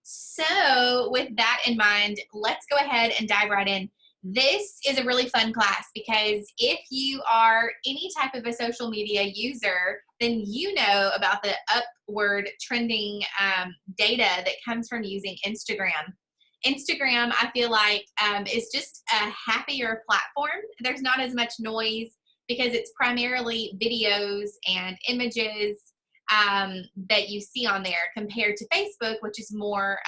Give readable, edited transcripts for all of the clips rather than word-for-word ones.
So, with that in mind, let's go ahead and dive right in. This is a really fun class because if you are any type of a social media user, then you know about the upward trending data that comes from using Instagram. Instagram, I feel like, is just a happier platform. There's not as much noise because it's primarily videos and images that you see on there compared to Facebook, which is more,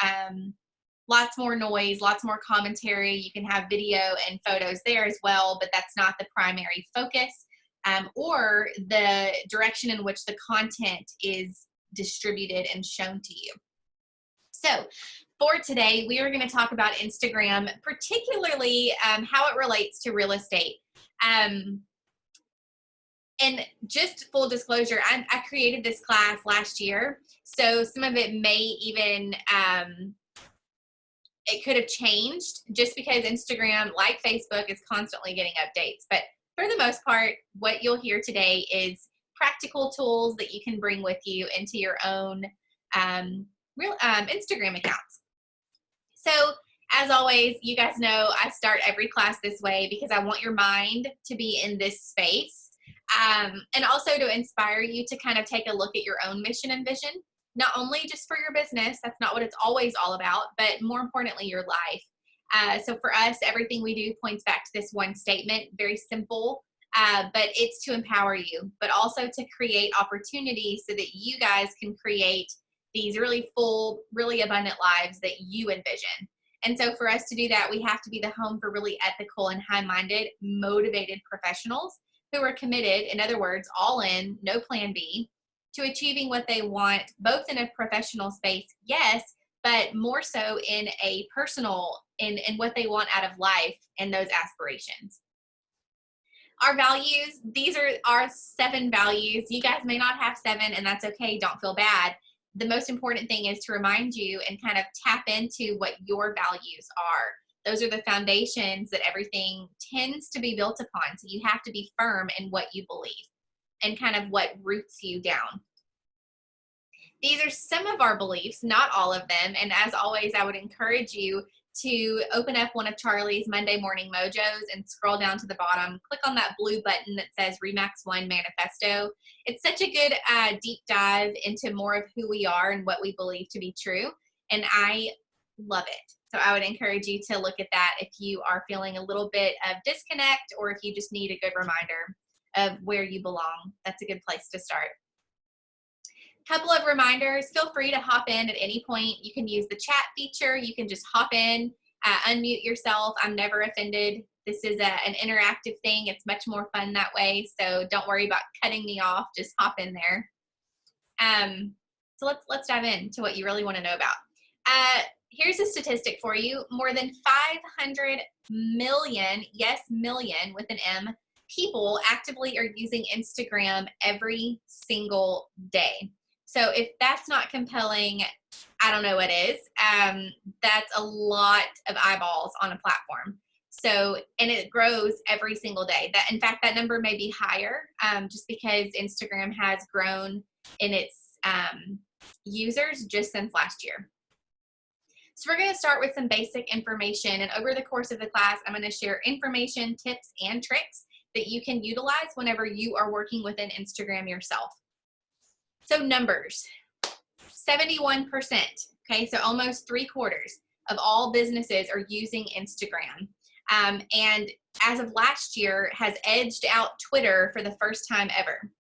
lots more noise, lots more commentary. You can have video and photos there as well, but that's not the primary focus or the direction in which the content is distributed and shown to you. So for today, we are going to talk about Instagram, particularly how it relates to real estate. And just full disclosure, I created this class last year, so some of it may even, it could have changed just because Instagram, like Facebook, is constantly getting updates. But for the most part, what you'll hear today is practical tools that you can bring with you into your own Instagram accounts. So as always, you guys know I start every class this way because I want your mind to be in this space. And also to inspire you to kind of take a look at your own mission and vision, not only just for your business, that's not what it's always all about, but more importantly, your life. So for us, everything we do points back to this one statement, very simple, but it's to empower you, but also to create opportunities so that you guys can create these really full, really abundant lives that you envision. And so for us to do that, we have to be the home for really ethical and high-minded, motivated professionals who are committed, in other words, all in, no plan B, to achieving what they want, both in a professional space, yes, but more so in a personal, in what they want out of life and those aspirations. Our values, these are our 7 values. You guys may not have 7, and that's okay, don't feel bad. The most important thing is to remind you and kind of tap into what your values are. Those are the foundations that everything tends to be built upon. So you have to be firm in what you believe and kind of what roots you down. These are some of our beliefs, not all of them. And as always, I would encourage you to open up one of Charlie's Monday Morning Mojos and scroll down to the bottom. Click on that blue button that says Remax One Manifesto. It's such a good deep dive into more of who we are and what we believe to be true. And I love it. So I would encourage you to look at that if you are feeling a little bit of disconnect or if you just need a good reminder of where you belong. That's a good place to start. Couple of reminders, feel free to hop in at any point. You can use the chat feature. You can just hop in, unmute yourself. I'm never offended. This is an interactive thing. It's much more fun that way. So don't worry about cutting me off. Just hop in there. So let's dive into what you really want to know about. Here's a statistic for you. More than 500 million, yes, million with an M, people actively are using Instagram every single day. So if that's not compelling, I don't know what is. That's a lot of eyeballs on a platform. So, and it grows every single day. That, in fact, that number may be higher just because Instagram has grown in its users just since last year. So we're going to start with some basic information, and over the course of the class, I'm going to share information, tips, and tricks that you can utilize whenever you are working within Instagram yourself. So numbers, 71%, okay, so almost 3/4 of all businesses are using Instagram. And as of last year, has edged out Twitter for the first time ever.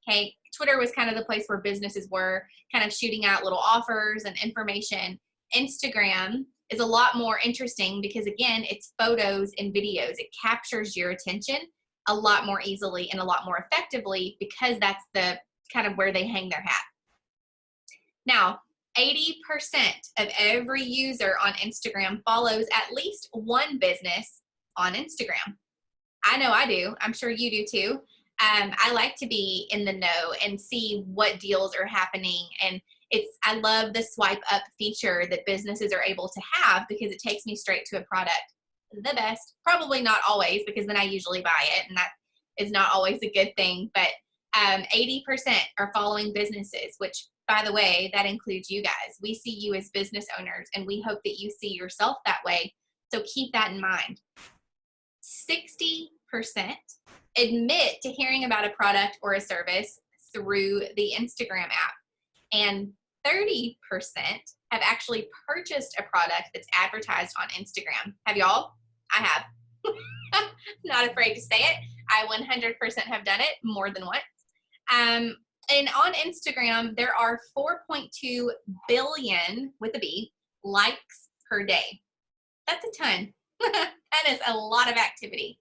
Okay, Twitter was kind of the place where businesses were kind of shooting out little offers and information. Instagram is a lot more interesting because, again, it's photos and videos. It captures your attention a lot more easily and a lot more effectively because that's the kind of where they hang their hat. Now, 80% of every user on Instagram follows at least one business on Instagram. I know I do. I'm sure you do too. I like to be in the know and see what deals are happening, and I love the swipe up feature that businesses are able to have because it takes me straight to a product. The best, probably not always, because then I usually buy it, and that is not always a good thing, but 80% are following businesses, which by the way, that includes you guys. We see you as business owners, and we hope that you see yourself that way. So keep that in mind. 60% admit to hearing about a product or a service through the Instagram app, and 30% have actually purchased a product that's advertised on Instagram. Have y'all? I have. Not afraid to say it. I 100% have done it more than once. And on Instagram, there are 4.2 billion, with a B, likes per day. That's a ton. That is a lot of activity.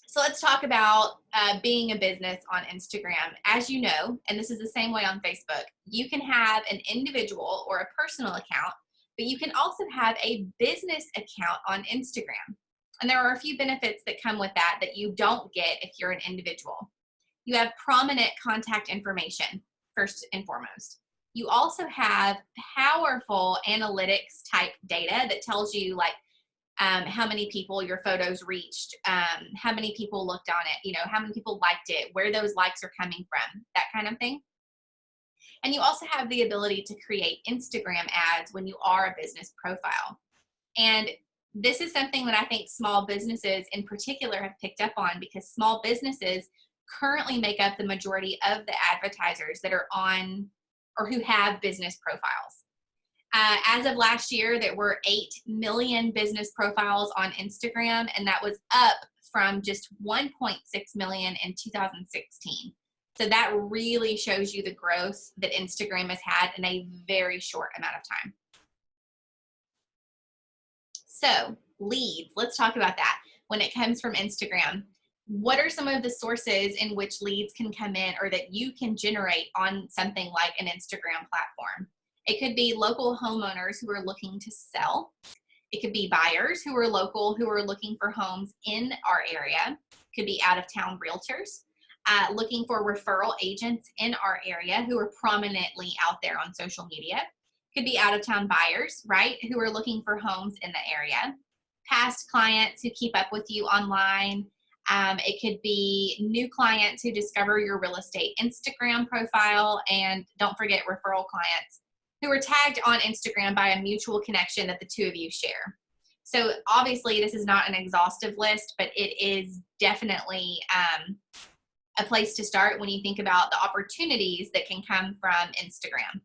So let's talk about being a business on Instagram. As you know, and this is the same way on Facebook, you can have an individual or a personal account, but you can also have a business account on Instagram. And there are a few benefits that come with that that you don't get if you're an individual. You have prominent contact information, first and foremost. You also have powerful analytics type data that tells you like how many people your photos reached, how many people looked on it, how many people liked it, where those likes are coming from, that kind of thing. And you also have the ability to create Instagram ads when you are a business profile. And this is something that I think small businesses in particular have picked up on, because small businesses currently make up the majority of the advertisers that are on or who have business profiles. As of last year, there were 8 million business profiles on Instagram, and that was up from just 1.6 million in 2016. So that really shows you the growth that Instagram has had in a very short amount of time. So leads, let's talk about that. When it comes from Instagram, what are some of the sources in which leads can come in or that you can generate on something like an Instagram platform? It could be local homeowners who are looking to sell. It could be buyers who are local, who are looking for homes in our area. It could be out-of-town realtors looking for referral agents in our area who are prominently out there on social media. It could be out-of-town buyers, right, who are looking for homes in the area. Past clients who keep up with you online. It could be new clients who discover your real estate Instagram profile, and don't forget referral clients who are tagged on Instagram by a mutual connection that the two of you share. So obviously this is not an exhaustive list, but it is definitely a place to start when you think about the opportunities that can come from Instagram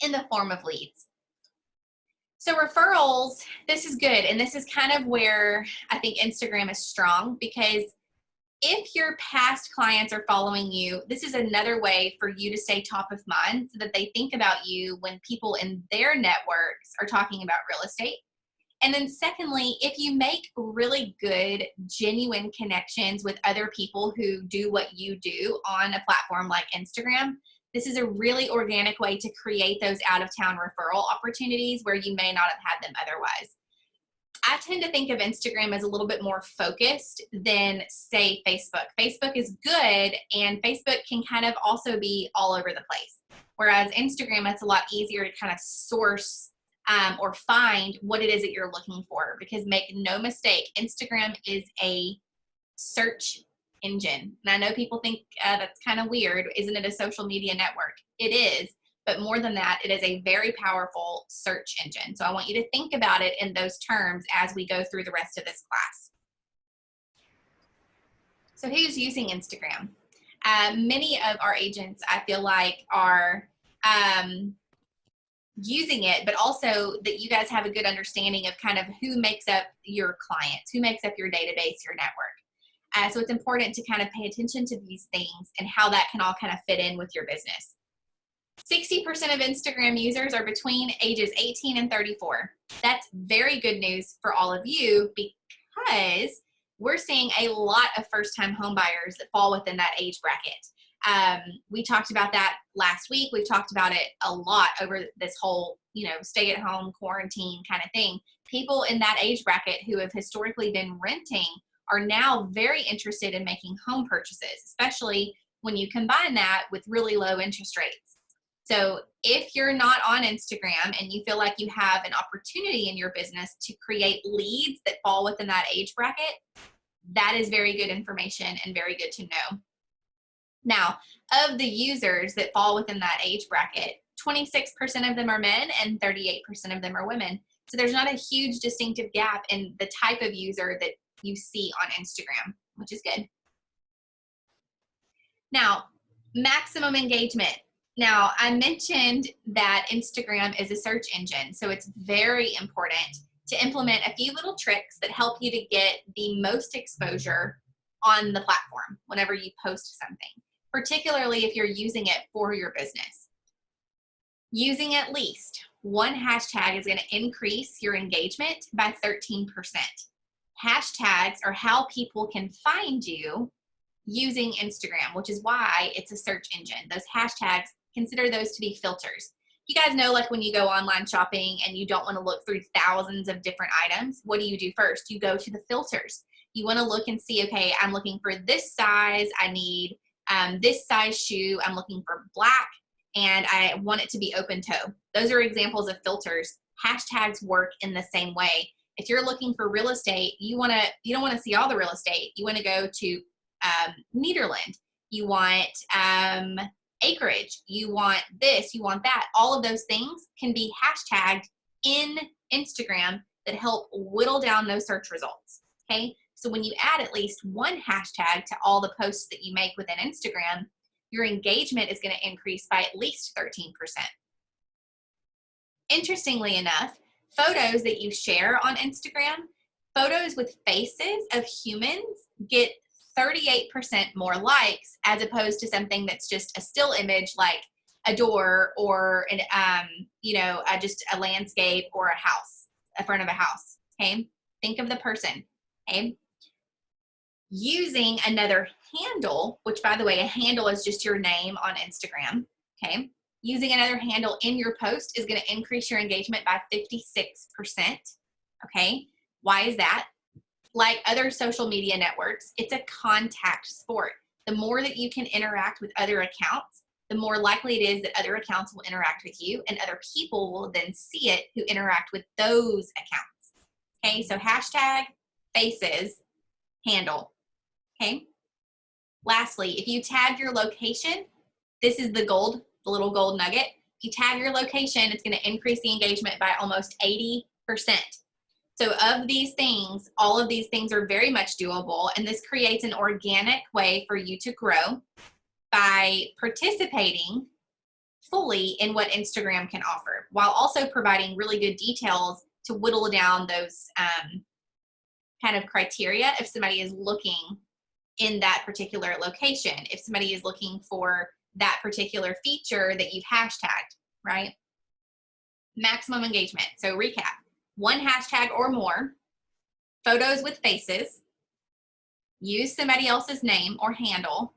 in the form of leads. So referrals, this is good. And this is kind of where I think Instagram is strong, because if your past clients are following you, this is another way for you to stay top of mind so that they think about you when people in their networks are talking about real estate. And then secondly, if you make really good, genuine connections with other people who do what you do on a platform like Instagram, this is a really organic way to create those out-of-town referral opportunities where you may not have had them otherwise. I tend to think of Instagram as a little bit more focused than, say, Facebook. Facebook is good, and Facebook can kind of also be all over the place. Whereas Instagram, it's a lot easier to kind of source or find what it is that you're looking for, because make no mistake, Instagram is a search engine. And I know people think that's kind of weird. Isn't it a social media network? It is. But more than that, it is a very powerful search engine. So I want you to think about it in those terms as we go through the rest of this class. So who's using Instagram? Many of our agents, I feel like, are using it, but also that you guys have a good understanding of kind of who makes up your clients, who makes up your database, your network. So it's important to kind of pay attention to these things and how that can all kind of fit in with your business. 60% of Instagram users are between ages 18 and 34. That's very good news for all of you, because we're seeing a lot of first-time home buyers that fall within that age bracket. We talked about that last week. We've talked about it a lot over this whole, stay-at-home quarantine kind of thing. People in that age bracket who have historically been renting are now very interested in making home purchases, especially when you combine that with really low interest rates. So if you're not on Instagram and you feel like you have an opportunity in your business to create leads that fall within that age bracket, that is very good information and very good to know. Now, of the users that fall within that age bracket, 26% of them are men and 38% of them are women. So there's not a huge distinctive gap in the type of user that you see on Instagram, which is good. Now, maximum engagement. Now, I mentioned that Instagram is a search engine, so it's very important to implement a few little tricks that help you to get the most exposure on the platform whenever you post something, particularly if you're using it for your business. Using at least one hashtag is going to increase your engagement by 13%. Hashtags are how people can find you using Instagram, which is why it's a search engine. Those hashtags, consider those to be filters. You guys know, like when you go online shopping and you don't want to look through thousands of different items, what do you do first? You go to the filters. You want to look and see, okay, I'm looking for this size. I need this size shoe. I'm looking for black and I want it to be open toe. Those are examples of filters. Hashtags work in the same way. If you're looking for real estate, you don't want to see all the real estate. You want to go to Nederland, you want acreage, you want this, you want that. All of those things can be hashtagged in Instagram that help whittle down those search results. Okay, so when you add at least one hashtag to all the posts that you make within Instagram, your engagement is going to increase by at least 13%. Interestingly enough, photos that you share on Instagram, photos with faces of humans, get 38% more likes as opposed to something that's just a still image like a door or an just a landscape or a house, a front of a house. Okay, think of the person. Okay, using another handle, which by the way, a handle is just your name on Instagram. Okay, using another handle in your post is going to increase your engagement by 56%. Okay, why is that? Like other social media networks, it's a contact sport. The more that you can interact with other accounts, the more likely it is that other accounts will interact with you and other people will then see it who interact with those accounts. Okay, so hashtag, faces, handle. Okay. Lastly, if you tag your location, this is the little gold nugget. If you tag your location, it's going to increase the engagement by almost 80%. So of these things, all of these things are very much doable, and this creates an organic way for you to grow by participating fully in what Instagram can offer, while also providing really good details to whittle down those kind of criteria if somebody is looking in that particular location, if somebody is looking for that particular feature that you've hashtagged, right? Maximum engagement. So recap. One hashtag or more, photos with faces, use somebody else's name or handle,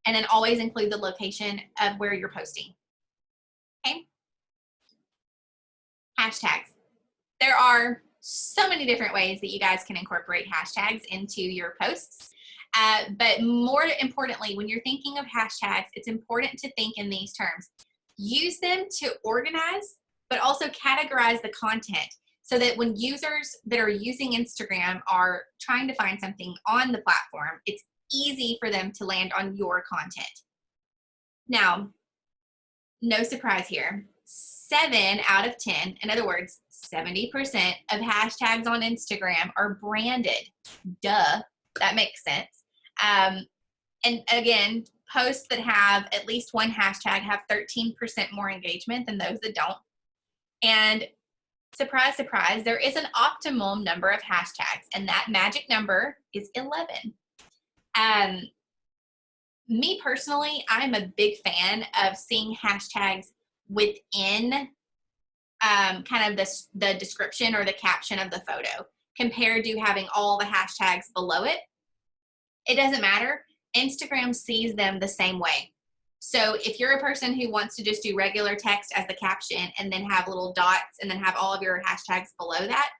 and then always include the location of where you're posting. Okay? Hashtags. There are so many different ways that you guys can incorporate hashtags into your posts. But more importantly, when you're thinking of hashtags, it's important to think in these terms. Use them to organize, but also categorize the content, so that when users that are using Instagram are trying to find something on the platform, it's easy for them to land on your content. Now, no surprise here, 7 out of 10, in other words, 70% of hashtags on Instagram are branded. Duh, that makes sense. And again, posts that have at least one hashtag have 13% more engagement than those that don't. And surprise, surprise, there is an optimum number of hashtags, and that magic number is 11. Me personally, I'm a big fan of seeing hashtags within kind of the description or the caption of the photo compared to having all the hashtags below it. It doesn't matter. Instagram sees them the same way. So if you're a person who wants to just do regular text as the caption and then have little dots and then have all of your hashtags below that,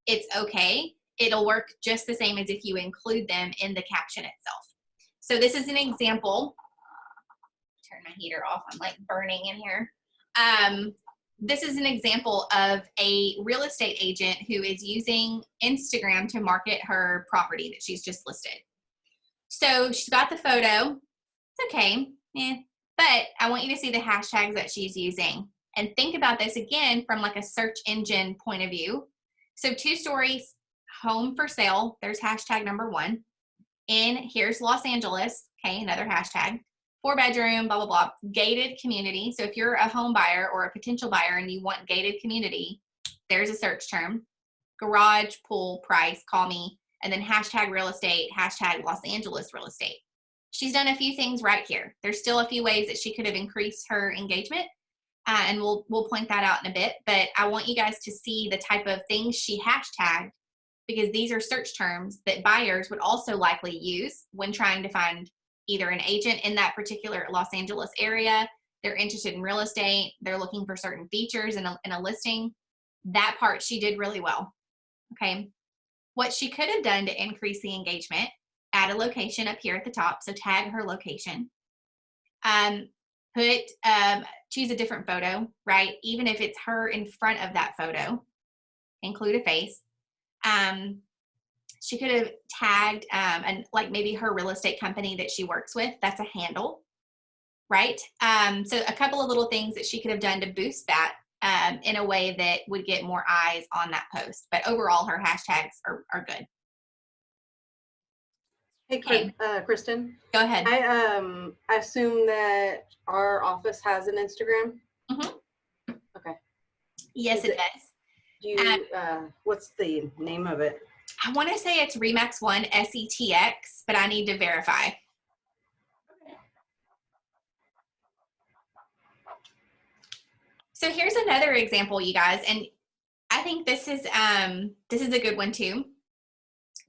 it's okay. It'll work just the same as if you include them in the caption itself. So this is an example. Turn my heater off. I'm like burning in here. This is an example of a real estate agent who is using Instagram to market her property that she's just listed. So she's got the photo. It's okay. But I want you to see the hashtags that she's using and think about this again from like a search engine point of view. So 2-stories, home for sale, there's hashtag number 1. And here's Los Angeles, okay, another hashtag. 4-bedroom, blah, blah, blah, gated community. So if you're a home buyer or a potential buyer and you want gated community, there's a search term. Garage, pool, price, call me, and then hashtag real estate, hashtag Los Angeles real estate. She's done a few things right here. There's still a few ways that she could have increased her engagement, and we'll point that out in a bit. But I want you guys to see the type of things she hashtagged, because these are search terms that buyers would also likely use when trying to find either an agent in that particular Los Angeles area. They're interested in real estate. They're looking for certain features in a listing. That part she did really well. Okay. What she could have done to increase the engagement, add a location up here at the top. So tag her location. Choose a different photo, right? Even if it's her in front of that photo, include a face. She could have tagged and like maybe her real estate company that she works with. That's a handle, right? So a couple of little things that she could have done to boost that in a way that would get more eyes on that post. But overall, her hashtags are good. Hey, Okay. Kristen. Go ahead. I assume that our office has an Instagram. Mm-hmm. Okay. Yes, it does. Do you? What's the name of it? I want to say it's Remax One SETX, but I need to verify. So here's another example, you guys, and I think this is a good one too.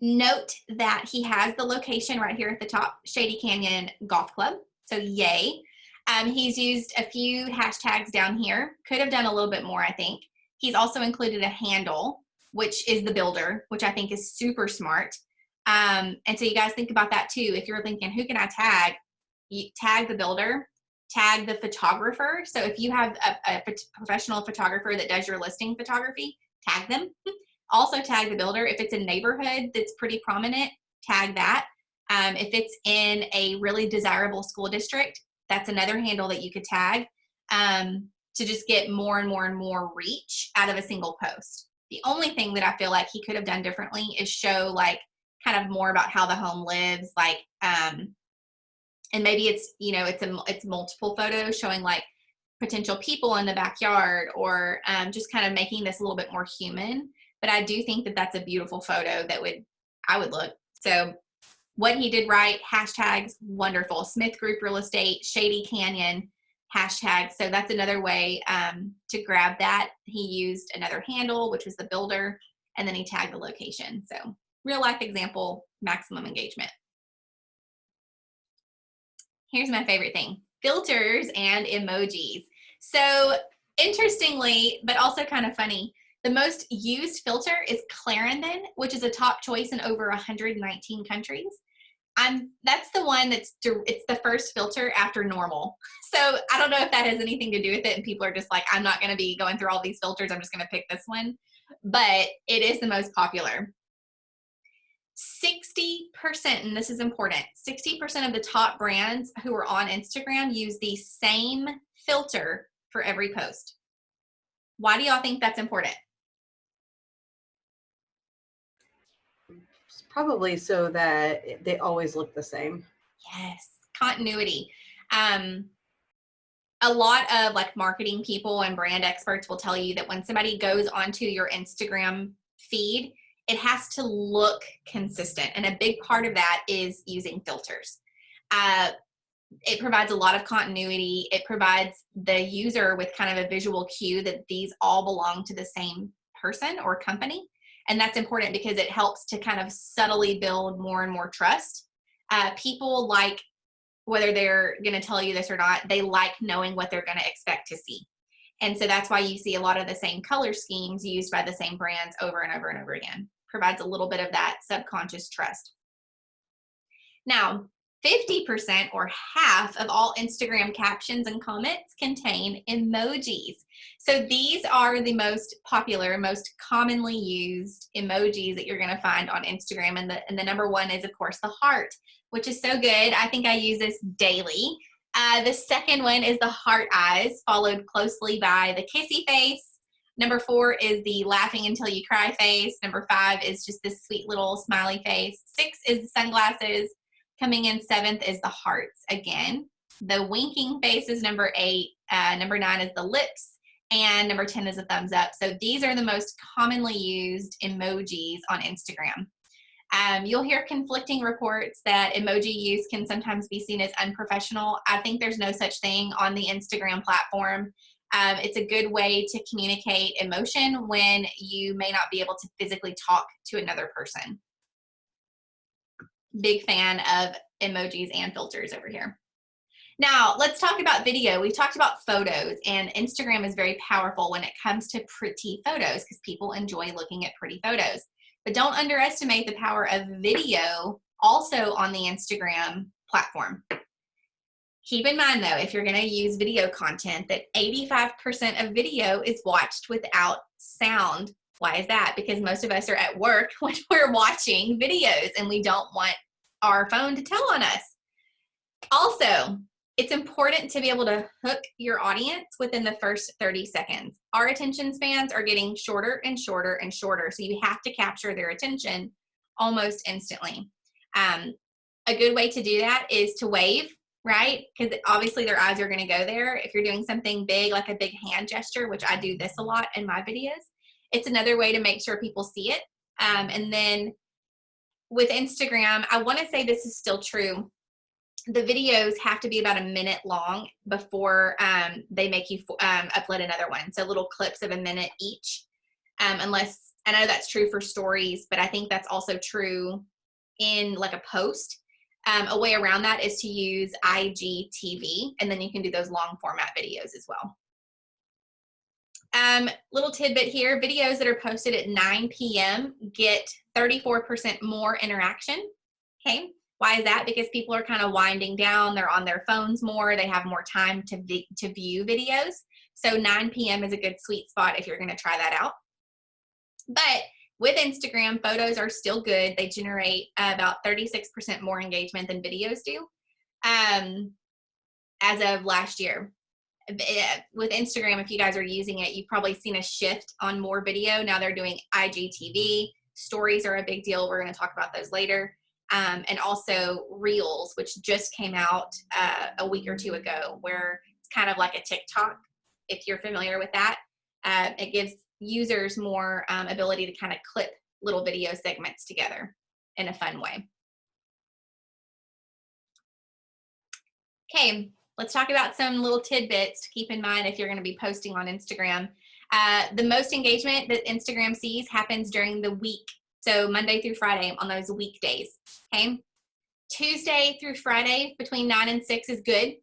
Note that he has the location right here at the top, Shady Canyon Golf Club. So yay. He's used a few hashtags down here. Could have done a little bit more, I think. He's also included a handle, which is the builder, which I think is super smart. And so you guys think about that too. If you're thinking, who can I tag? You tag the builder, tag the photographer. So if you have a professional photographer that does your listing photography, tag them. Also tag the builder. If it's a neighborhood that's pretty prominent, tag that. If it's in a really desirable school district, that's another handle that you could tag to just get more and more and more reach out of a single post. The only thing that I feel like he could have done differently is show like kind of more about how the home lives, like, and maybe it's, you know, it's multiple photos showing like potential people in the backyard, or just kind of making this a little bit more human. But I do think that that's a beautiful photo that I would look. So what he did right, hashtags, wonderful. Smith Group Real Estate, Shady Canyon, hashtag. So that's another way to grab that. He used another handle, which was the builder, and then he tagged the location. So real life example, maximum engagement. Here's my favorite thing, filters and emojis. So interestingly, but also kind of funny, the most used filter is Clarendon, which is a top choice in over 119 countries. That's the one it's the first filter after normal. So I don't know if that has anything to do with it, and people are just like, I'm not going to be going through all these filters. I'm just going to pick this one. But it is the most popular. 60%, and this is important, 60% of the top brands who are on Instagram use the same filter for every post. Why do y'all think that's important? Probably so that they always look the same. Yes, continuity. A lot of like marketing people and brand experts will tell you that when somebody goes onto your Instagram feed, it has to look consistent. And a big part of that is using filters. It provides a lot of continuity. It provides the user with kind of a visual cue that these all belong to the same person or company. And that's important because it helps to kind of subtly build more and more trust. People like, whether they're going to tell you this or not, they like knowing what they're going to expect to see. And so that's why you see a lot of the same color schemes used by the same brands over and over and over again. Provides a little bit of that subconscious trust. Now, 50% or half of all Instagram captions and comments contain emojis. So these are the most popular, most commonly used emojis that you're going to find on Instagram. And the number one is, of course, the heart. which is so good. I think I use this daily. The second one is the heart eyes, followed closely by the kissy face. Number 4 is the laughing until you cry face. Number 5 is just this sweet little smiley face. 6 is the sunglasses. Coming in 7th is the hearts again. The winking face is number 8. Number 9 is the lips. And number 10 is a thumbs up. So these are the most commonly used emojis on Instagram. You'll hear conflicting reports that emoji use can sometimes be seen as unprofessional. I think there's no such thing on the Instagram platform. It's a good way to communicate emotion when you may not be able to physically talk to another person. Big fan of emojis and filters over here. Now, let's talk about video. We've talked about photos, and Instagram is very powerful when it comes to pretty photos because people enjoy looking at pretty photos. But don't underestimate the power of video also on the Instagram platform. Keep in mind, though, if you're going to use video content, that 85% of video is watched without sound. Why is that? Because most of us are at work when we're watching videos, and we don't want our phone to tell on us. Also, it's important to be able to hook your audience within the first 30 seconds. Our attention spans are getting shorter and shorter and shorter, so you have to capture their attention almost instantly. A good way to do that is to wave, right? Because obviously their eyes are going to go there. If you're doing something big, like a big hand gesture, which I do this a lot in my videos, it's another way to make sure people see it. And then with Instagram, I want to say this is still true. The videos have to be about a minute long before they make you upload another one. So little clips of a minute each, unless, I know that's true for stories, but I think that's also true in like a post. A way around that is to use IGTV, and then you can do those long format videos as well. Little tidbit here, videos that are posted at 9 p.m. get 34% more interaction, okay? Why is that? Because people are kind of winding down. They're on their phones more. They have more time to view videos. So 9 p.m. is a good sweet spot if you're going to try that out. But with Instagram, photos are still good. They generate about 36% more engagement than videos do as of last year. With Instagram, if you guys are using it, you've probably seen a shift on more video. Now they're doing IGTV. Stories are a big deal. We're going to talk about those later. And also Reels, which just came out a week or two ago, where it's kind of like a TikTok, if you're familiar with that. It gives users more ability to kind of clip little video segments together in a fun way. Okay, let's talk about some little tidbits to keep in mind if you're going to be posting on Instagram. The most engagement that Instagram sees happens during the week. So Monday through Friday on those weekdays, okay? Tuesday through Friday between 9 and 6 is good,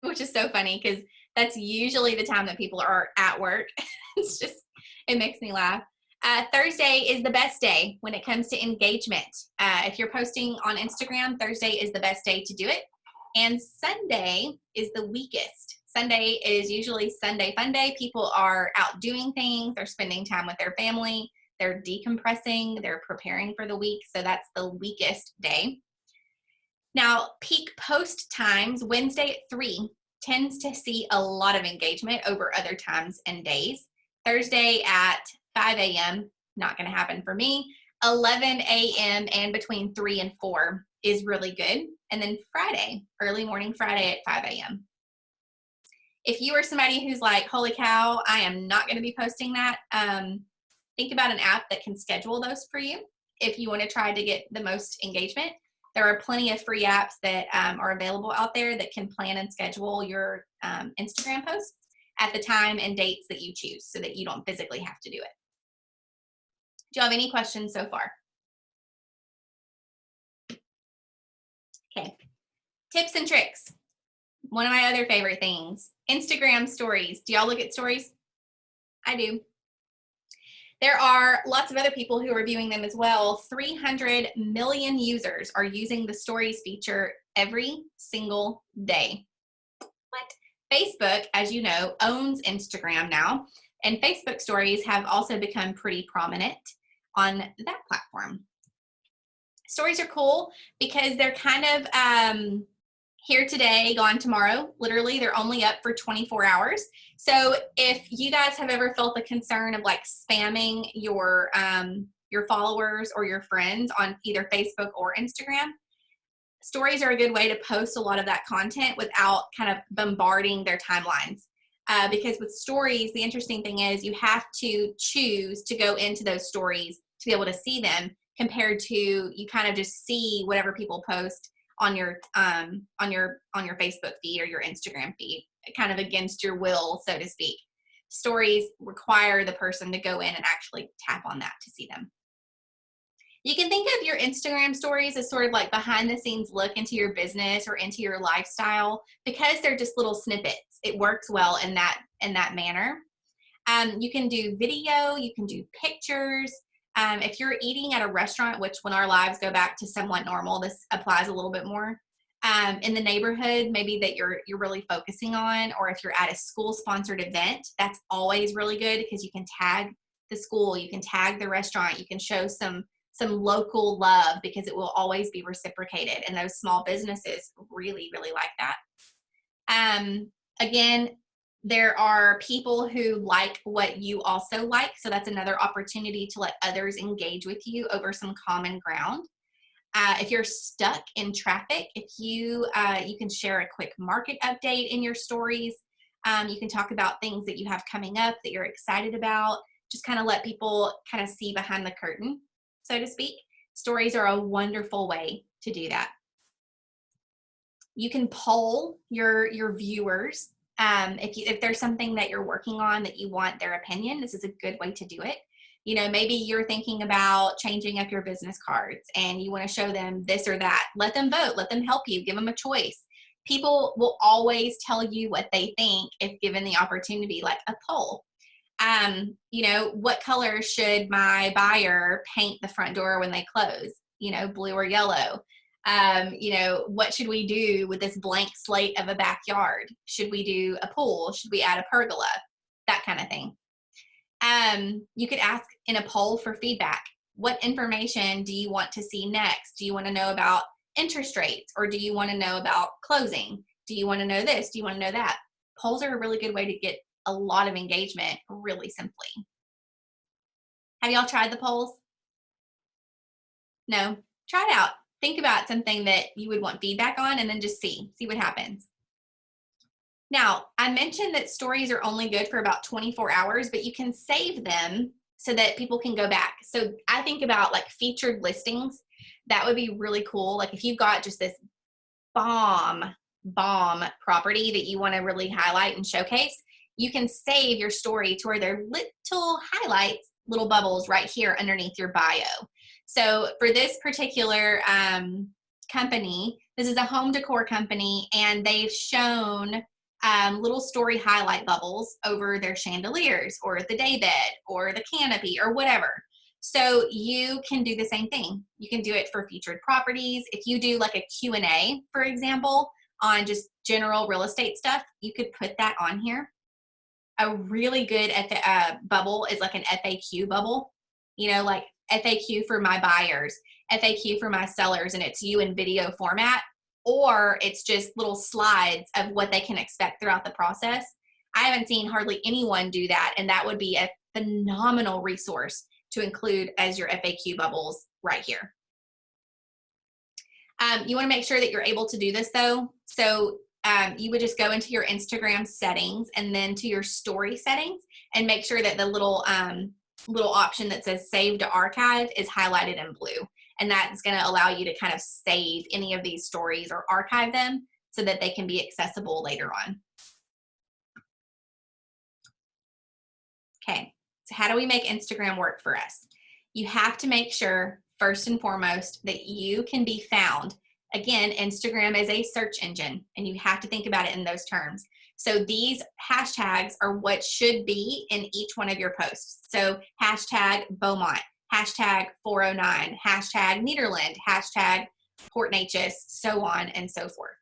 which is so funny because that's usually the time that people are at work. It's just, it makes me laugh. Thursday is the best day when it comes to engagement. If you're posting on Instagram, Thursday is the best day to do it. And Sunday is the weakest. Sunday is usually Sunday fun day. People are out doing things. They're spending time with their family. They're decompressing, they're preparing for the week, so that's the weakest day. Now, peak post times, Wednesday at 3 tends to see a lot of engagement over other times and days. Thursday at 5 a.m., not going to happen for me. 11 a.m. and between 3 and 4 is really good. And then Friday, early morning Friday at 5 a.m. If you are somebody who's like, holy cow, I am not going to be posting that, think about an app that can schedule those for you if you want to try to get the most engagement. There are plenty of free apps that are available out there that can plan and schedule your Instagram posts at the time and dates that you choose so that you don't physically have to do it. Do you have any questions so far? Okay. Tips and tricks. One of my other favorite things. Instagram stories. Do y'all look at stories? I do. There are lots of other people who are viewing them as well. 300 million users are using the stories feature every single day. What? Facebook, as you know, owns Instagram now, and Facebook stories have also become pretty prominent on that platform. Stories are cool because they're kind of here today, gone tomorrow. Literally, they're only up for 24 hours. So if you guys have ever felt the concern of like spamming your followers or your friends on either Facebook or Instagram, stories are a good way to post a lot of that content without kind of bombarding their timelines. Because with stories, the interesting thing is you have to choose to go into those stories to be able to see them, compared to you kind of just see whatever people post on your Facebook feed or your Instagram feed, kind of against your will, so to speak. Stories require the person to go in and actually tap on that to see them. You can think of your Instagram stories as sort of like behind the scenes look into your business or into your lifestyle, because they're just little snippets. It works well in that manner. You can do video, you can do pictures. If you're eating at a restaurant, which when our lives go back to somewhat normal, this applies a little bit more. In the neighborhood, maybe that you're really focusing on, or if you're at a school sponsored event, that's always really good because you can tag the school, you can tag the restaurant, you can show some local love because it will always be reciprocated. And those small businesses really, really like that. Again, there are people who like what you also like. So that's another opportunity to let others engage with you over some common ground. If you're stuck in traffic, if you can share a quick market update in your stories. You can talk about things that you have coming up that you're excited about. Just kind of let people kind of see behind the curtain, so to speak. Stories are a wonderful way to do that. You can poll your viewers. If there's something that you're working on that you want their opinion, this is a good way to do it. You know, maybe you're thinking about changing up your business cards and you want to show them this or that. Let them vote. Let them help you. Give them a choice. People will always tell you what they think if given the opportunity, like a poll. You know, what color should my buyer paint the front door when they close? You know, blue or yellow? You know, what should we do with this blank slate of a backyard? Should we do a pool? Should we add a pergola? That kind of thing. You could ask in a poll for feedback. What information do you want to see next? Do you want to know about interest rates, or do you want to know about closing? Do you want to know this? Do you want to know that? Polls are a really good way to get a lot of engagement really simply. Have y'all tried the polls? No? Try it out. Think about something that you would want feedback on and then just see what happens. Now, I mentioned that stories are only good for about 24 hours, but you can save them so that people can go back. So I think about like featured listings. That would be really cool. Like if you've got just this bomb property that you want to really highlight and showcase, you can save your story to where there are little highlights, little bubbles right here underneath your bio. So for this particular company, this is a home decor company, and they've shown little story highlight bubbles over their chandeliers or the daybed or the canopy or whatever. So you can do the same thing. You can do it for featured properties. If you do like a Q&A, for example, on just general real estate stuff, you could put that on here. A really good bubble is like an FAQ bubble, you know, like FAQ for my buyers, FAQ for my sellers, and it's you in video format, or it's just little slides of what they can expect throughout the process. I haven't seen hardly anyone do that, and that would be a phenomenal resource to include as your FAQ bubbles right here. You want to make sure that you're able to do this though. So you would just go into your Instagram settings and then to your story settings and make sure that the little option that says save to archive is highlighted in blue. And that's going to allow you to kind of save any of these stories or archive them so that they can be accessible later on. Okay, so how do we make Instagram work for us? You have to make sure, first and foremost, that you can be found. Again, Instagram is a search engine, and you have to think about it in those terms. So these hashtags are what should be in each one of your posts. So hashtag Beaumont, hashtag 409, hashtag Nederland, hashtag Port Neches, so on and so forth.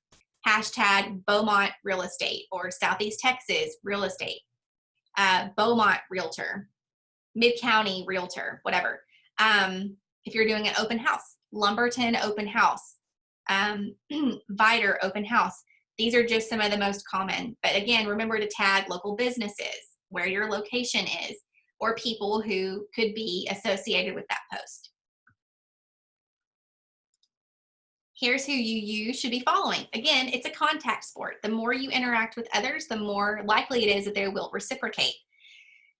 Hashtag Beaumont Real Estate or Southeast Texas Real Estate, Beaumont Realtor, Mid-County Realtor, whatever. If you're doing an open house, Lumberton open house, Viter open house. These are just some of the most common. But again, remember to tag local businesses, where your location is, or people who could be associated with that post. Here's who you should be following. Again, it's a contact sport. The more you interact with others, the more likely it is that they will reciprocate.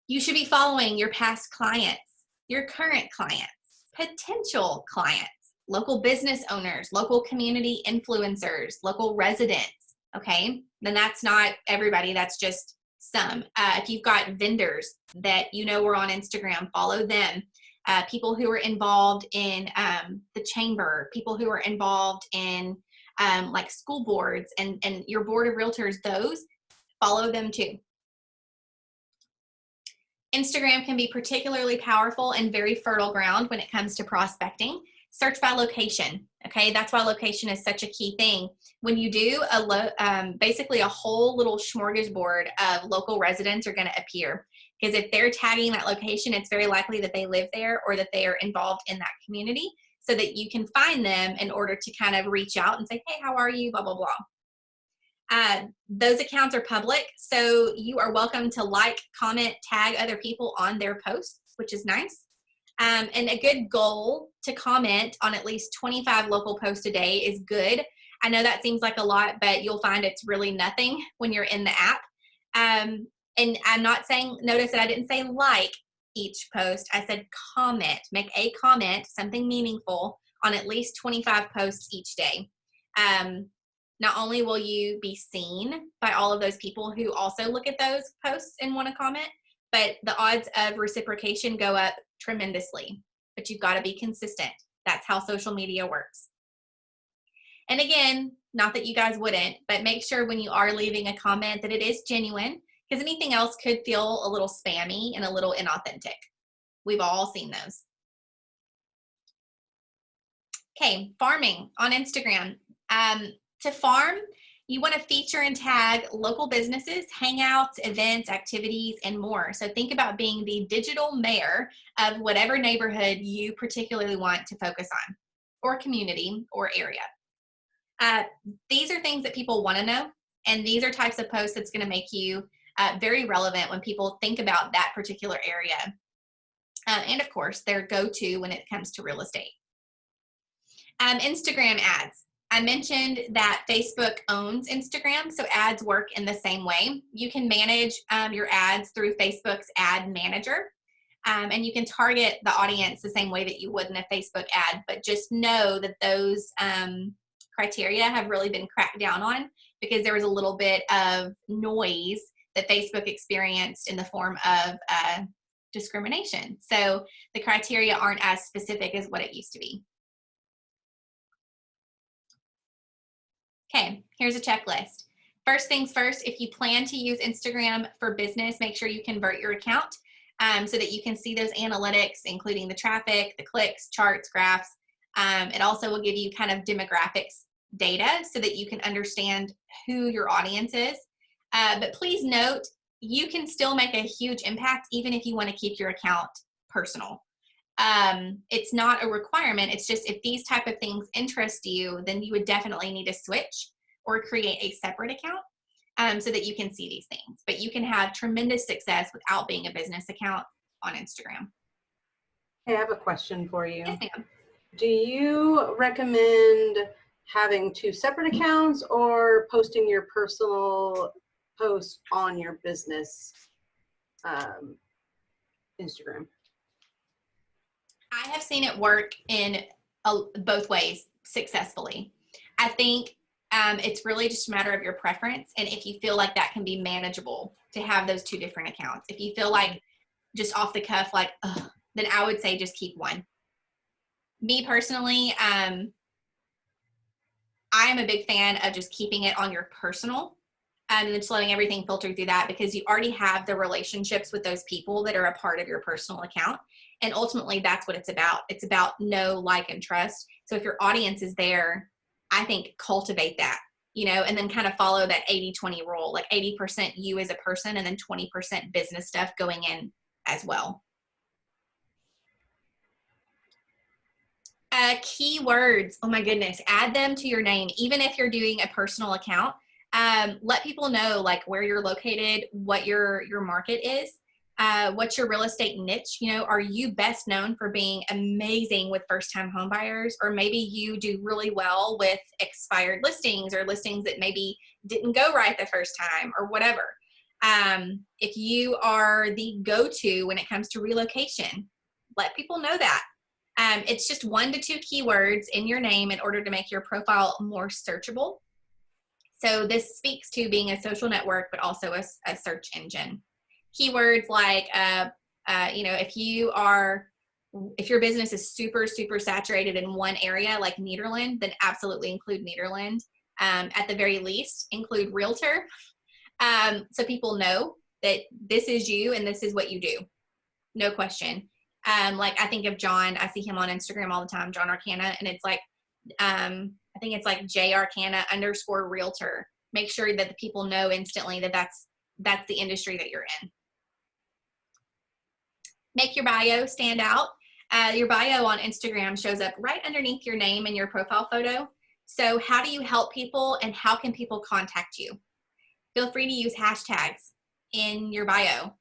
You should be following your past clients, your current clients, potential clients, local business owners, local community influencers, local residents, okay? Then that's not everybody, that's just some. If you've got vendors that you know are on Instagram, follow them. People who are involved in the chamber, people who are involved in like school boards and your board of realtors, those, follow them too. Instagram can be particularly powerful and very fertile ground when it comes to prospecting. Search by location, okay? That's why location is such a key thing. When you do basically a whole little smorgasbord of local residents are going to appear, because if they're tagging that location, it's very likely that they live there or that they are involved in that community, so that you can find them in order to kind of reach out and say, hey, how are you, blah, blah, blah. Those accounts are public, so you are welcome to like, comment, tag other people on their posts, which is nice. And a good goal to comment on at least 25 local posts a day is good. I know that seems like a lot, but you'll find it's really nothing when you're in the app. And I'm not saying, notice that I didn't say like each post. I said comment, make a comment, something meaningful on at least 25 posts each day. Not only will you be seen by all of those people who also look at those posts and want to comment, but the odds of reciprocation go up tremendously. But you've got to be consistent. That's how social media works. And again, not that you guys wouldn't, but make sure when you are leaving a comment that it is genuine, because anything else could feel a little spammy and a little inauthentic. We've all seen those. Okay, farming on Instagram. To farm, you want to feature and tag local businesses, hangouts, events, activities, and more. So think about being the digital mayor of whatever neighborhood you particularly want to focus on, or community, or area. These are things that people want to know, and these are types of posts that's going to make you very relevant when people think about that particular area. And of course, their go-to when it comes to real estate. Instagram ads. I mentioned that Facebook owns Instagram, so ads work in the same way. You can manage your ads through Facebook's ad manager, and you can target the audience the same way that you would in a Facebook ad, but just know that those criteria have really been cracked down on, because there was a little bit of noise that Facebook experienced in the form of discrimination. So the criteria aren't as specific as what it used to be. Okay, here's a checklist. First things first, if you plan to use Instagram for business, make sure you convert your account so that you can see those analytics, including the traffic, the clicks, charts, graphs. It also will give you kind of demographics data so that you can understand who your audience is. But please note, you can still make a huge impact even if you want to keep your account personal. It's not a requirement. It's just if these type of things interest you, then you would definitely need to switch or create a separate account so that you can see these things. But you can have tremendous success without being a business account on Instagram. Hey, I have a question for you. Yes, ma'am. Do you recommend having two separate accounts or posting your personal post on your business Instagram? I have seen it work in both ways successfully. I think it's really just a matter of your preference, and if you feel like that can be manageable to have those two different accounts. If you feel like just off the cuff, like, ugh, then I would say just keep one. Me personally, I am a big fan of just keeping it on your personal and then just letting everything filter through that, because you already have the relationships with those people that are a part of your personal account. And ultimately, that's what it's about. It's about know, like, and trust. So if your audience is there, I think cultivate that, and then kind of follow that 80-20 rule, like 80% you as a person and then 20% business stuff going in as well. Keywords. Oh my goodness. Add them to your name, even if you're doing a personal account. Let people know like where you're located, what your market is, what's your real estate niche. You know, are you best known for being amazing with first-time home buyers, or maybe you do really well with expired listings or listings that maybe didn't go right the first time or whatever. If you are the go-to when it comes to relocation, let people know that. It's just 1 to 2 keywords in your name in order to make your profile more searchable. So this speaks to being a social network, but also a search engine. Keywords like, you know, if your business is super, super saturated in one area like Nederland, then absolutely include Nederland. At the very least, include realtor. So people know that this is you and this is what you do. No question. Like I think of John, I see him on Instagram all the time, John Arcana, and it's like, I think it's like @Arcana_realtor. Make sure that the people know instantly that that's the industry that you're in. Make your bio stand out. Your bio on Instagram shows up right underneath your name and your profile photo. So how do you help people and how can people contact you? Feel free to use hashtags in your bio.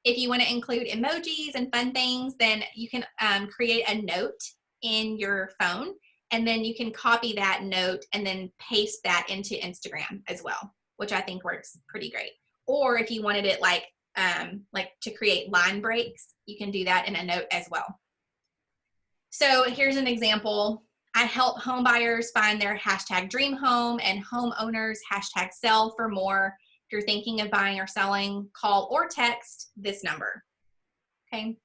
If you want to include emojis and fun things, then you can create a note in your phone, and then you can copy that note and then paste that into Instagram as well, which I think works pretty great. Or if you wanted it like to create line breaks, you can do that in a note as well. So here's an example. I help home buyers find their #dream home and homeowners #sell for more. If you're thinking of buying or selling, call or text this number. Okay.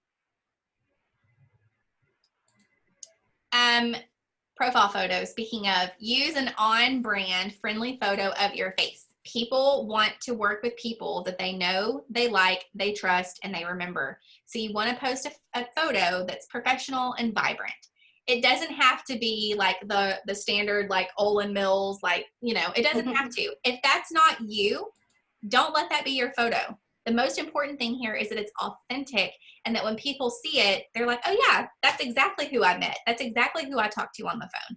Profile photo. Speaking of, use an on-brand friendly photo of your face. People want to work with people that they know, they like, they trust, and they remember. So you want to post a photo that's professional and vibrant. It doesn't have to be like the standard like Olin Mills, like, you know, it doesn't have to. If that's not you, don't let that be your photo. The most important thing here is that it's authentic and that when people see it, they're like, oh yeah, that's exactly who I met. That's exactly who I talked to on the phone.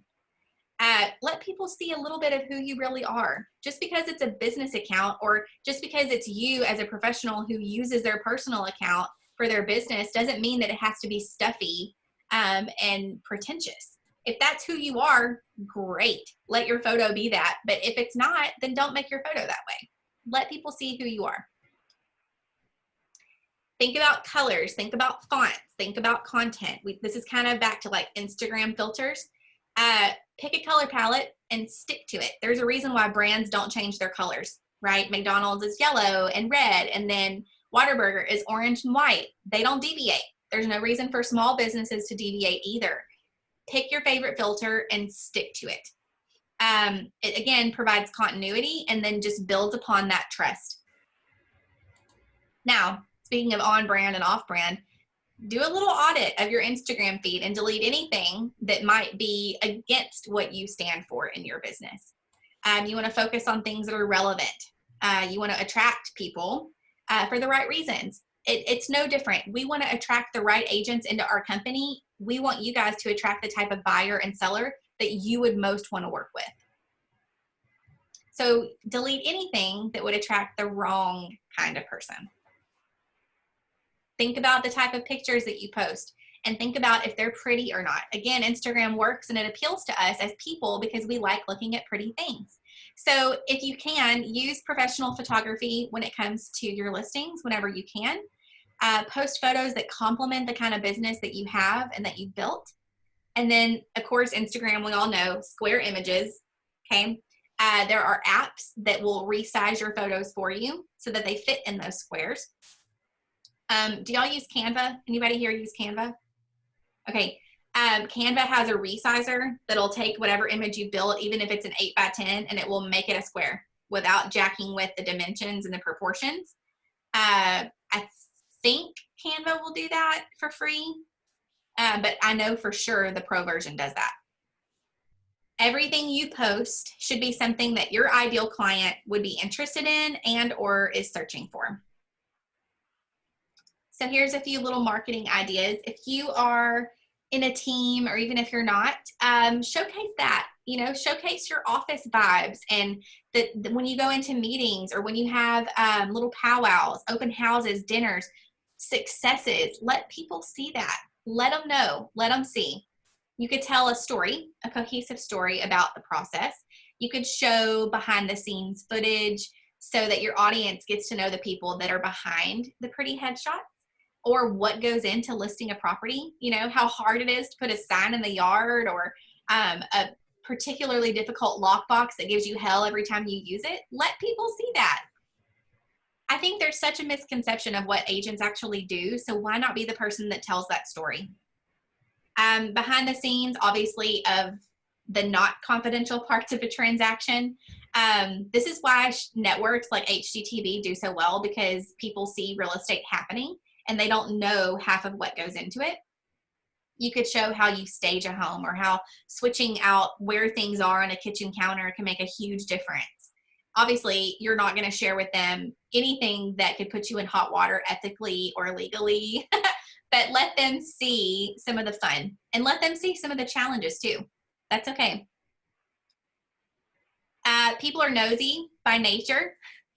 Let people see a little bit of who you really are. Just because it's a business account or just because it's you as a professional who uses their personal account for their business doesn't mean that it has to be stuffy and pretentious. If that's who you are, great. Let your photo be that. But if it's not, then don't make your photo that way. Let people see who you are. Think about colors. Think about fonts. Think about content. This is kind of back to like Instagram filters. Pick a color palette and stick to it. There's a reason why brands don't change their colors, right? McDonald's is yellow and red, and then Whataburger is orange and white. They don't deviate. There's no reason for small businesses to deviate either. Pick your favorite filter and stick to it. It again provides continuity and then just builds upon that trust. Now, speaking of on brand and off brand, do a little audit of your Instagram feed and delete anything that might be against what you stand for in your business. You want to focus on things that are relevant. You want to attract people for the right reasons. It's no different. We want to attract the right agents into our company. We want you guys to attract the type of buyer and seller that you would most want to work with. So delete anything that would attract the wrong kind of person. Think about the type of pictures that you post and think about if they're pretty or not. Again, Instagram works and it appeals to us as people because we like looking at pretty things. So if you can, use professional photography when it comes to your listings whenever you can. Post photos that complement the kind of business that you have and that you built. And then, of course, Instagram, we all know, square images, okay? There are apps that will resize your photos for you so that they fit in those squares. Do y'all use Canva? Anybody here use Canva? Okay. Canva has a resizer that'll take whatever image you built, even if it's an 8x10, and it will make it a square without jacking with the dimensions and the proportions. I think Canva will do that for free, but I know for sure the pro version does that. Everything you post should be something that your ideal client would be interested in and or is searching for. So here's a few little marketing ideas. If you are in a team, or even if you're not, showcase that, you know, showcase your office vibes. And that when you go into meetings, or when you have little powwows, open houses, dinners, successes, let people see that. Let them know, let them see. You could tell a story, a cohesive story about the process. You could show behind the scenes footage so that your audience gets to know the people that are behind the pretty headshots, or what goes into listing a property. You know, how hard it is to put a sign in the yard, or a particularly difficult lockbox that gives you hell every time you use it. Let people see that. I think there's such a misconception of what agents actually do, so why not be the person that tells that story? Behind the scenes, obviously, of the not confidential parts of a transaction. This is why networks like HGTV do so well, because people see real estate happening and they don't know half of what goes into it. You could show how you stage a home, or how switching out where things are on a kitchen counter can make a huge difference. Obviously, you're not going to share with them anything that could put you in hot water ethically or legally, but let them see some of the fun, and let them see some of the challenges too. That's okay. People are nosy by nature,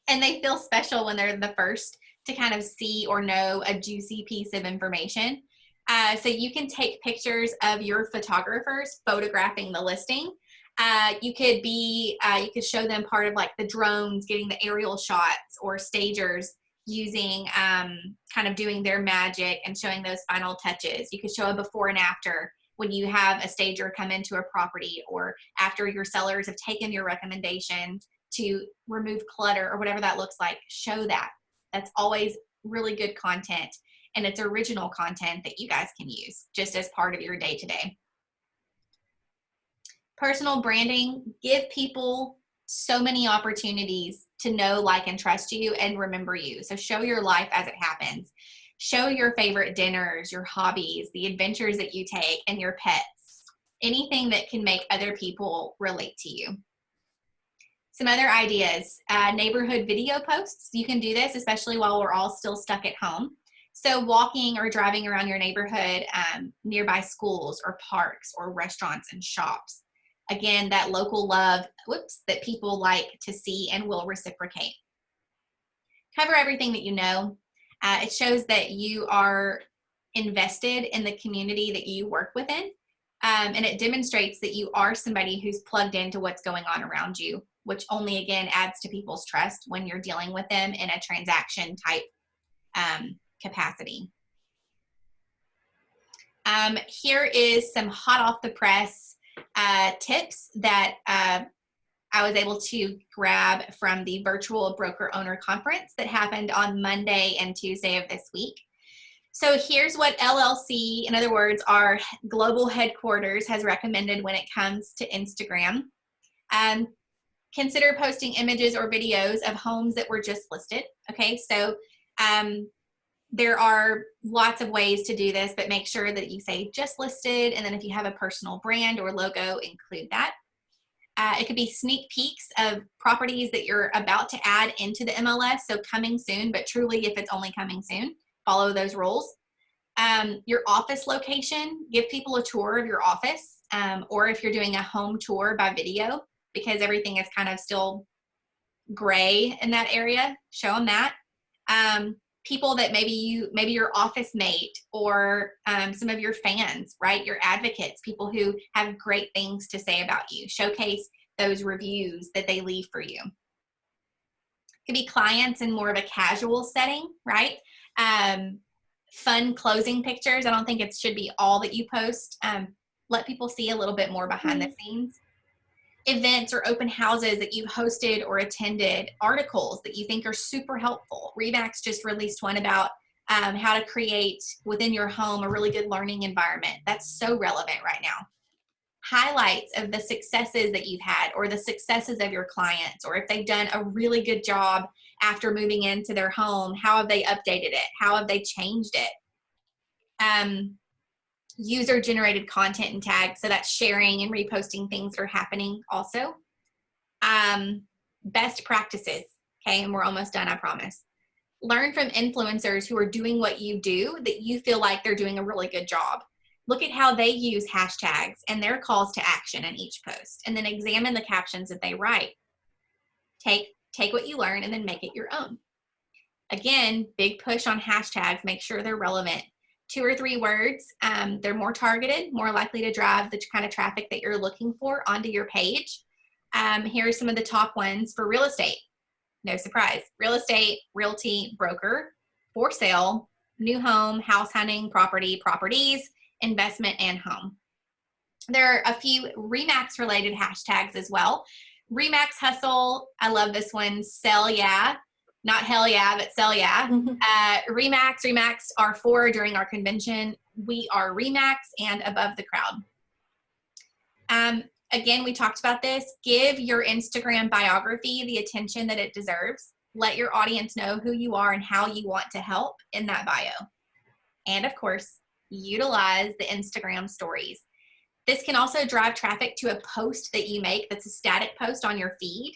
and they feel special when they're the first to kind of see or know a juicy piece of information. So you can take pictures of your photographers photographing the listing. You could show them part of like the drones getting the aerial shots, or stagers using kind of doing their magic and showing those final touches. You could show a before and after when you have a stager come into a property, or after your sellers have taken your recommendations to remove clutter, or whatever that looks like. Show that. That's always really good content, and it's original content that you guys can use just as part of your day-to-day. Personal branding, give people so many opportunities to know, like, and trust you and remember you. So show your life as it happens. Show your favorite dinners, your hobbies, the adventures that you take, and your pets. Anything that can make other people relate to you. Some other ideas, neighborhood video posts. You can do this, especially while we're all still stuck at home. So walking or driving around your neighborhood, nearby schools or parks or restaurants and shops. Again, that local love, that people like to see and will reciprocate. Cover everything that you know. It shows that you are invested in the community that you work within, and it demonstrates that you are somebody who's plugged into what's going on around you, which only, again, adds to people's trust when you're dealing with them in a transaction type capacity. Here is some hot off the press tips that I was able to grab from the virtual broker owner conference that happened on Monday and Tuesday of this week. So here's what LLC, in other words, our global headquarters, has recommended when it comes to Instagram. Consider posting images or videos of homes that were just listed. Okay, so there are lots of ways to do this, but make sure that you say just listed, and then if you have a personal brand or logo, include that. It could be sneak peeks of properties that you're about to add into the MLS, so coming soon, but truly if it's only coming soon, follow those rules. Your office location, give people a tour of your office, or if you're doing a home tour by video, because everything is kind of still gray in that area, show them that. People that maybe your office mate, or some of your fans, right? Your advocates, people who have great things to say about you. Showcase those reviews that they leave for you. It could be clients in more of a casual setting, right? Fun closing pictures. I don't think it should be all that you post. Let people see a little bit more behind the scenes. Events or open houses that you've hosted or attended, articles that you think are super helpful. RE/MAX just released one about how to create within your home a really good learning environment. That's so relevant right now. Highlights of the successes that you've had, or the successes of your clients, or if they've done a really good job after moving into their home, how have they updated it? How have they changed it? User-generated content and tags, so that's sharing and reposting things that are happening also. Best practices, okay, and we're almost done, I promise. Learn from influencers who are doing what you do, that you feel like they're doing a really good job. Look at how they use hashtags and their calls to action in each post, and then examine the captions that they write. Take what you learn and then make it your own. Again, big push on hashtags. Make sure they're relevant. 2 or 3 words. They're more targeted, more likely to drive the kind of traffic that you're looking for onto your page. Here are some of the top ones for real estate. No surprise. Real estate, realty, broker, for sale, new home, house hunting, property, properties, investment, and home. There are a few RE/MAX related hashtags as well. RE/MAX hustle. I love this one. Sell yeah. Not hell yeah, but sell yeah. RE/MAX R4 during our convention. We are RE/MAX and above the crowd. Again, we talked about this. Give your Instagram biography the attention that it deserves. Let your audience know who you are and how you want to help in that bio. And of course, utilize the Instagram stories. This can also drive traffic to a post that you make that's a static post on your feed.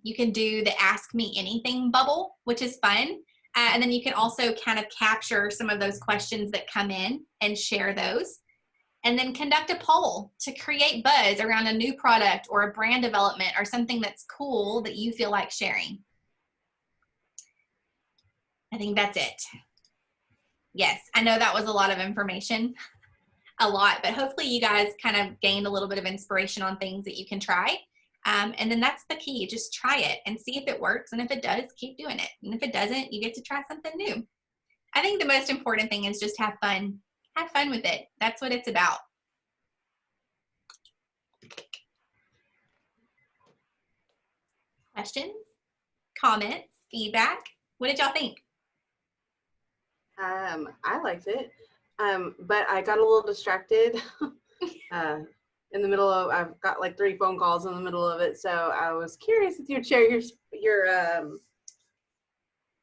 You can do the Ask Me Anything bubble, which is fun. And then you can also kind of capture some of those questions that come in and share those. And then conduct a poll to create buzz around a new product or a brand development or something that's cool that you feel like sharing. I think that's it. Yes, I know that was a lot of information, but hopefully you guys kind of gained a little bit of inspiration on things that you can try. And then that's the key. Just try it and see if it works. And if it does, keep doing it. And if it doesn't, you get to try something new. I think the most important thing is just have fun. Have fun with it. That's what it's about. Questions, comments, feedback? What did y'all think? I liked it, but I got a little distracted in the middle of, I've got like 3 phone calls in the middle of it, so I was curious if you'd share your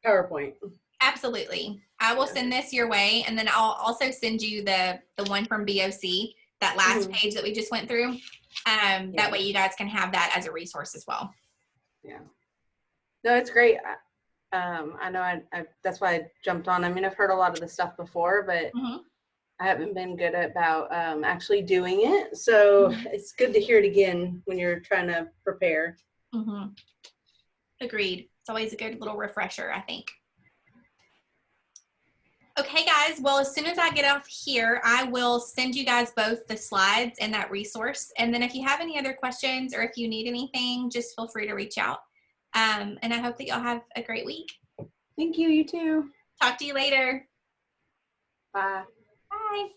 PowerPoint. Absolutely. I will send this your way, and then I'll also send you the one from BOC, that last page that we just went through. That way you guys can have that as a resource as well. Yeah. No, it's great. I know I that's why I jumped on. I mean, I've heard a lot of the stuff before, but I haven't been good about actually doing it. So it's good to hear it again when you're trying to prepare. Agreed. It's always a good little refresher, I think. Okay, guys. Well, as soon as I get off here, I will send you guys both the slides and that resource. And then if you have any other questions or if you need anything, just feel free to reach out. And I hope that y'all have a great week. Thank you. You too. Talk to you later. Bye. Bye.